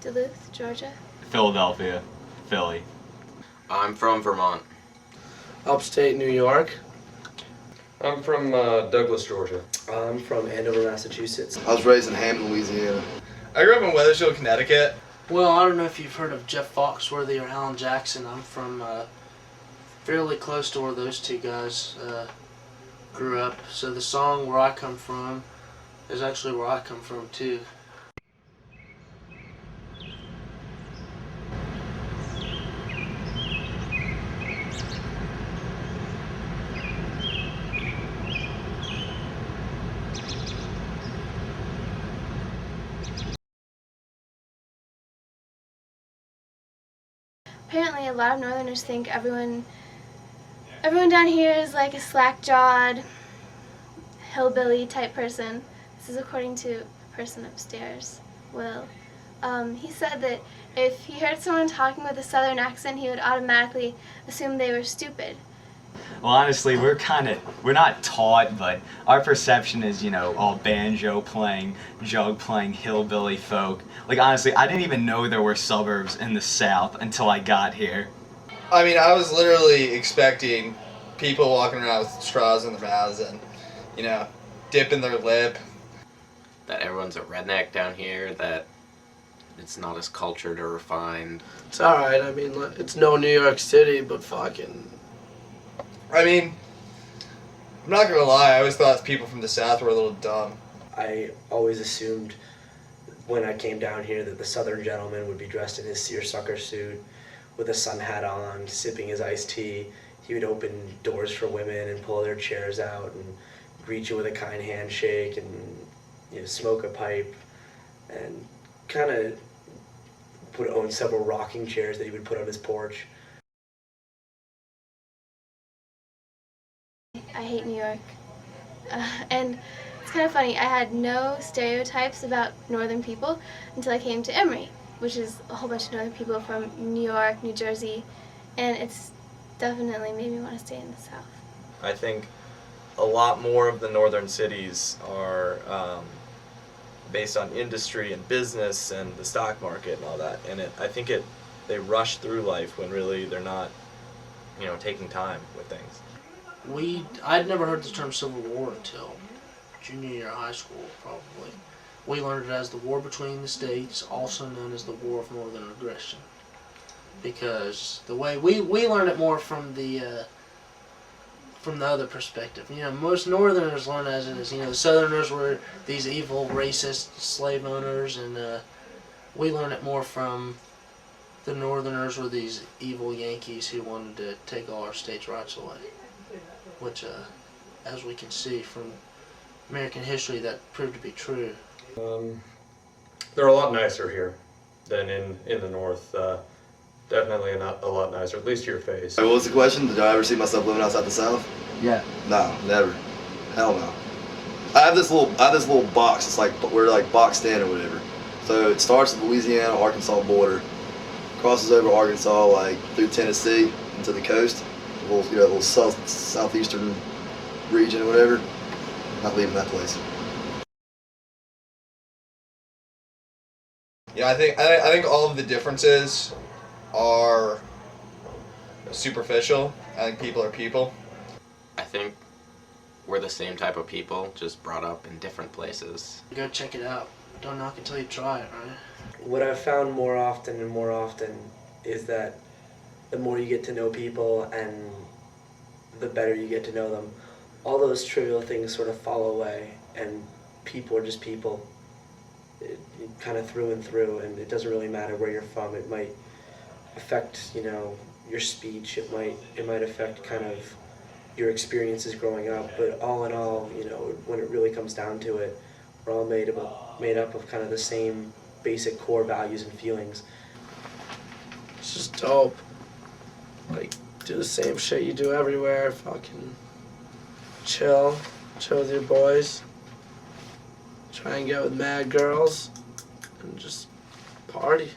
Duluth, Georgia. Philadelphia, Philly. I'm from Vermont. Upstate New York. I'm from Douglas, Georgia. I'm from Andover, Massachusetts. I was raised in Hammond, Louisiana. I grew up in Wethersfield, Connecticut. Well, I don't know if you've heard of Jeff Foxworthy or Alan Jackson. I'm from fairly close to where those two guys grew up. So the song Where I Come From is actually where I come from too. Apparently, a lot of Northerners think everyone down here is like a slack-jawed, hillbilly type person. This is according to a person upstairs, Will. He said that if he heard someone talking with a southern accent, he would automatically assume they were stupid. Well, honestly, we're not taught, but our perception is, all banjo playing, jug playing hillbilly folk. Like, honestly, I didn't even know there were suburbs in the South until I got here. I mean, I was literally expecting people walking around with straws in their mouths and, dipping their lip. That everyone's a redneck down here, that it's not as cultured or refined. It's alright, I mean, it's no New York City, but fucking... I mean, I'm not gonna lie, I always thought people from the South were a little dumb. I always assumed when I came down here that the Southern gentleman would be dressed in his seersucker suit with a sun hat on, sipping his iced tea. He would open doors for women and pull their chairs out and greet you with a kind handshake and smoke a pipe, and kind of would own several rocking chairs that he would put on his porch. I hate New York. And it's kind of funny, I had no stereotypes about northern people until I came to Emory, which is a whole bunch of northern people from New York, New Jersey, and it's definitely made me want to stay in the South. I think a lot more of the northern cities are based on industry and business and the stock market and all that, and I think they rush through life when really they're not, taking time with things. I'd never heard the term Civil War until junior year of high school, probably. We learned it as the war between the states, also known as the War of Northern Aggression. Because the way we learned it more from the other perspective. Most Northerners learn as it is. The Southerners were these evil, racist slave owners, and we learn it more from the Northerners were these evil Yankees who wanted to take all our states' rights away. Which, as we can see from American history, that proved to be true. They're a lot nicer here than in the North. Definitely a lot nicer, at least to your face. What was the question? Did I ever see myself living outside the South? Yeah. No, never. Hell no. I have this little box. It's like we're like boxed in or whatever. So it starts at the Louisiana-Arkansas border, crosses over Arkansas like through Tennessee into the coast. Little southeastern region or whatever. Not leaving that place. I think all of the differences are superficial. I think people are people. I think we're the same type of people, just brought up in different places. Go check it out. Don't knock until you try it, right? What I've found more often and more often is that the more you get to know people and the better you get to know them, all those trivial things sort of fall away, and people are just people, kind of through and through, and it doesn't really matter where you're from. It might affect, your speech. It might affect kind of your experiences growing up, but all in all, when it really comes down to it, we're all made up of kind of the same basic core values and feelings. It's just dope. Like, do the same shit you do everywhere. Fucking chill with your boys. Try and get with mad girls and just party.